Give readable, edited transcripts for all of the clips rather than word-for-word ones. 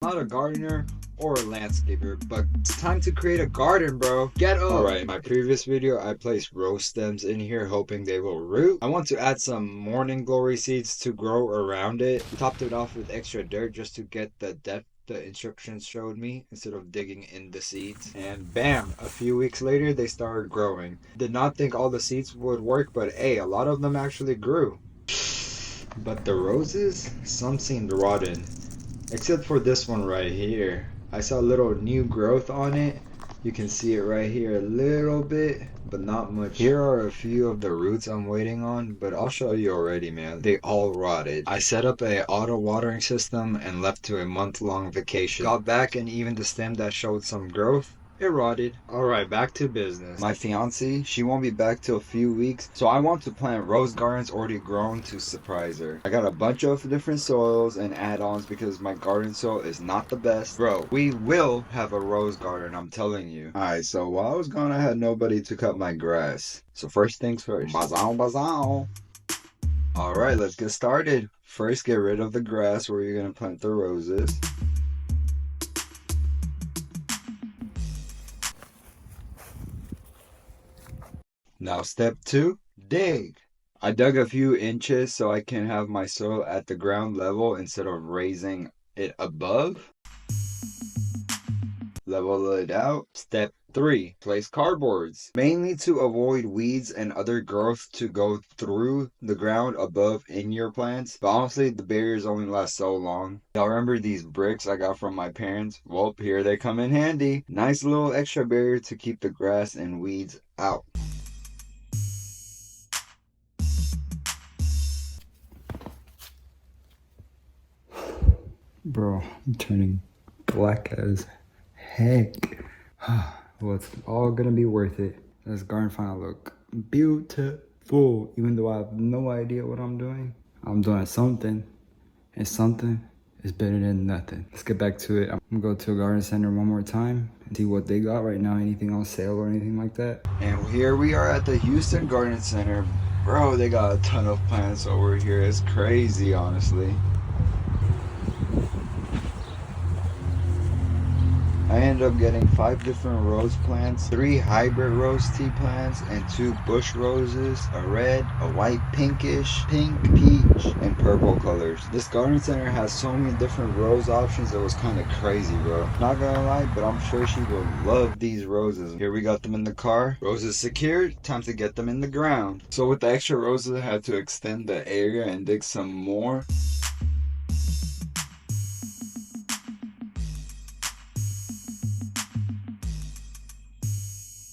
Not a gardener or a landscaper, but it's time to create a garden, bro. Get up! Alright, in my previous video, I placed rose stems in here hoping they will root. I want to add some morning glory seeds to grow around it. Topped it off with extra dirt just to get the depth the instructions showed me instead of digging in the seeds. And bam, a few weeks later they started growing. Did not think all the seeds would work, but hey, a lot of them actually grew. But the roses, some seemed rotten. Except for this one right here. I saw a little new growth on it. You can see it right here a little bit, but not much. Here are a few of the roots I'm waiting on, but I'll show you already, man. They all rotted. I set up a auto watering system and left to a month-long vacation. Got back and even the stem that showed some growth, it rotted. Alright, back to business. My fiancée, she won't be back till a few weeks, so I want to plant rose gardens already grown to surprise her. I got a bunch of different soils and add-ons because my garden soil is not the best. Bro, we will have a rose garden, I'm telling you. Alright, so while I was gone, I had nobody to cut my grass. So first things first. Bazow, bazow. Alright, let's get started. First, get rid of the grass where you're gonna plant the roses. Now step 2, dig. I dug a few inches so I can have my soil at the ground level instead of raising it above. Level it out. Step 3, place cardboards. Mainly to avoid weeds and other growth to go through the ground above in your plants. But honestly, the barriers only last so long. Y'all remember these bricks I got from my parents? Well, here they come in handy. Nice little extra barrier to keep the grass and weeds out. Bro, I'm turning black as heck. Well, it's all gonna be worth it. This garden finally look beautiful. Even though I have no idea what I'm doing. I'm doing something. And something is better than nothing. Let's get back to it. I'm gonna go to a garden center one more time and see what they got right now. Anything on sale or anything like that. And here we are at the Houston Garden Center. Bro, they got a ton of plants over here. It's crazy, honestly. I ended up getting 5 different rose plants, 3 hybrid rose tea plants, and 2 bush roses, a red, a white pinkish, pink, peach, and purple colors. This garden center has so many different rose options, it was kind of crazy, bro. Not gonna lie, but I'm sure she will love these roses. Here we got them in the car. Roses secured, time to get them in the ground. So with the extra roses, I had to extend the area and dig some more.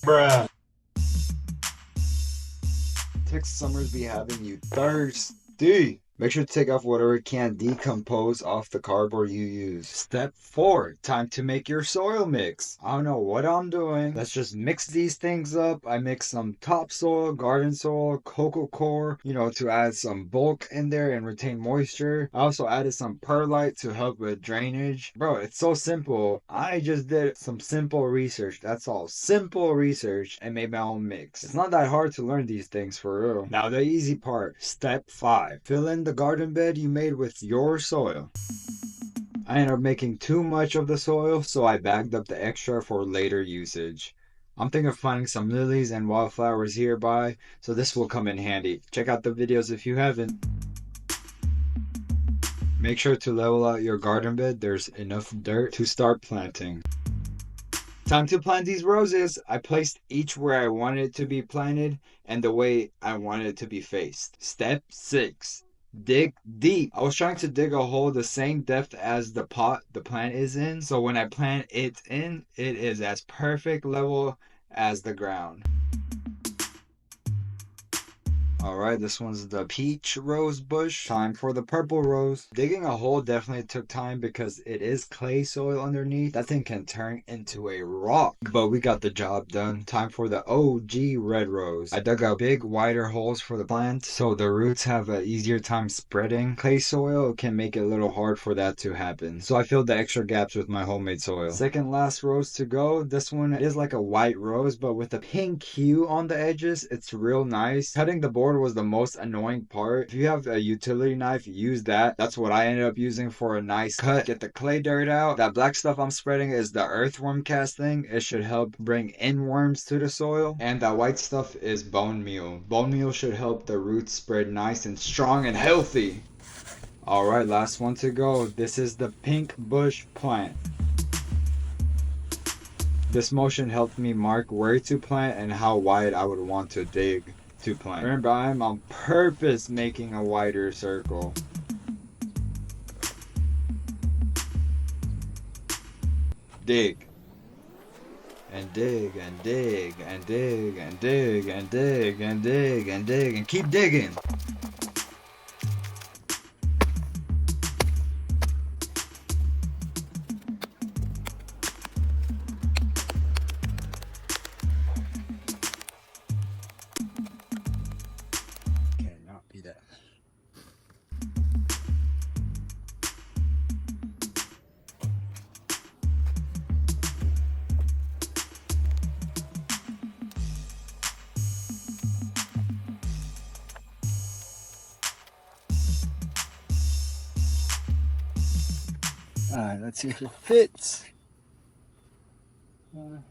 Bruh. Texas summers be having you thirsty. Make sure to take off whatever can decompose off the cardboard you use. Step 4, time to make your soil mix. I don't know what I'm doing. Let's just mix these things up. I mixed some topsoil, garden soil, cocoa core, to add some bulk in there and retain moisture. I also added some perlite to help with drainage. Bro, it's so simple. I just did some simple research. That's all. Simple research and made my own mix. It's not that hard to learn these things for real. Now the easy part. Step 5, fill in the garden bed you made with your soil. I ended up making too much of the soil, so I bagged up the extra for later usage. I'm thinking of planting some lilies and wildflowers hereby, so this will come in handy. Check out the videos if you haven't. Make sure to level out your garden bed. There's enough dirt to start planting. Time to plant these roses. I placed each where I wanted it to be planted and the way I wanted it to be faced. Step 6. Dig deep. I was trying to dig a hole the same depth as the pot the plant is in, so when I plant it in, it is as perfect level as the ground. Alright, this one's the peach rose bush. Time for the purple rose. Digging a hole definitely took time because it is clay soil underneath. That thing can turn into a rock. But we got the job done. Time for the OG red rose. I dug out big, wider holes for the plant so the roots have an easier time spreading. Clay soil can make it a little hard for that to happen. So I filled the extra gaps with my homemade soil. Second last rose to go. This one is like a white rose, but with a pink hue on the edges. It's real nice. Cutting the border sword was the most annoying part. If you have a utility knife, use that. That's what I ended up using for a nice cut. Get the clay dirt out. That black stuff I'm spreading is the earthworm casting. It should help bring in worms to the soil. And that white stuff is bone meal. Bone meal should help the roots spread nice and strong and healthy. Alright, last one to go. This is the pink bush plant. This motion helped me mark where to plant and how wide I would want to dig to plant. Remember, I'm on purpose making a wider circle. Dig. And dig and dig and dig and dig and dig and dig and dig and keep digging. Cannot be that. Alright, let's see if it fits. Almost.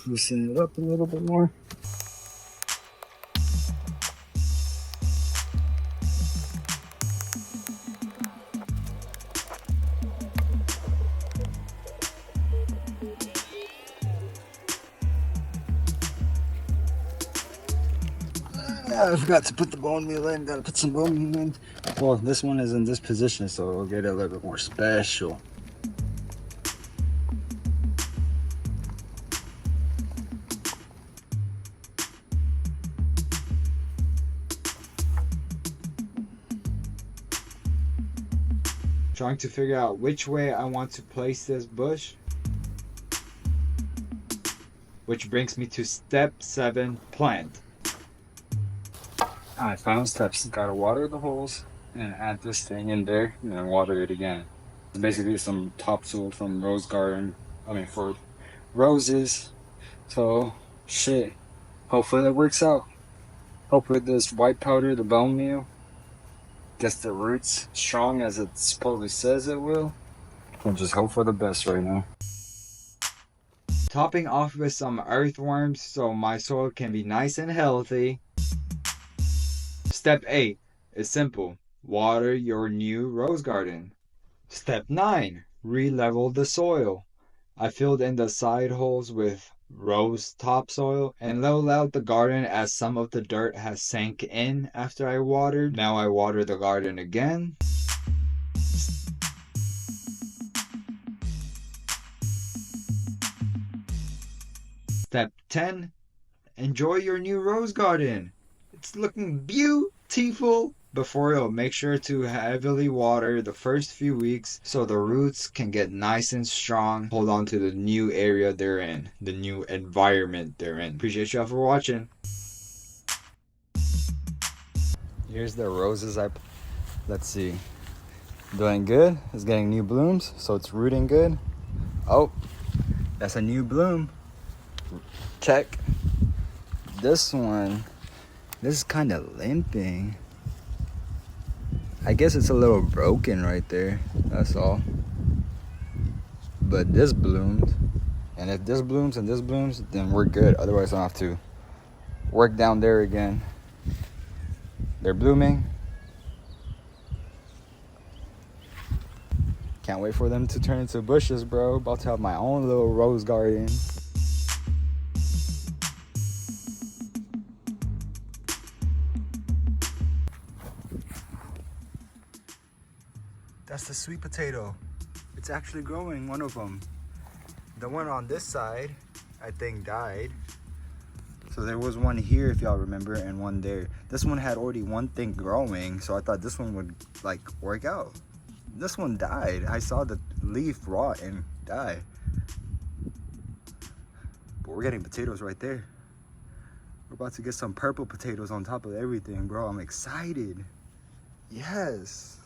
Loosen it up a little bit more. I forgot to put the bone meal in. Gotta put some bone meal in. Well, this one is in this position, so it'll get it a little bit more special. Trying to figure out which way I want to place this bush. Which brings me to step 7, plant. Alright, final steps. Gotta water the holes and add this thing in there and then water it again. It's basically some topsoil from rose garden. For roses. So, shit. Hopefully that works out. Hopefully this white powder, the bone meal, gets the roots strong as it supposedly says it will. I'll just hope for the best right now. Topping off with some earthworms so my soil can be nice and healthy. Step 8 is simple. Water your new rose garden. Step 9. Re-level the soil. I filled in the side holes with rose topsoil and leveled out the garden as some of the dirt has sank in after I watered. Now I water the garden again. Step 10. Enjoy your new rose garden. It's looking beautiful. Before, make sure to heavily water the first few weeks so the roots can get nice and strong. Hold on to the new area they're in, the new environment they're in. Appreciate y'all for watching. Here's the roses let's see. Doing good. It's getting new blooms, so it's rooting good. Oh, that's a new bloom. Check. This one, this is kind of limping. I guess it's a little broken right there, that's all. But this bloomed, and if this blooms and this blooms, then we're good. Otherwise I'll have to work down there again. They're blooming. Can't wait for them to turn into bushes, bro. About to have my own little rose garden. That's the sweet potato. It's actually growing, one of them. The one on this side, I think, died. So there was one here, if y'all remember, and one there. This one had already one thing growing, so I thought this one would, like, work out. This one died. I saw the leaf rot and die. But we're getting potatoes right there. We're about to get some purple potatoes on top of everything, bro. I'm excited. Yes.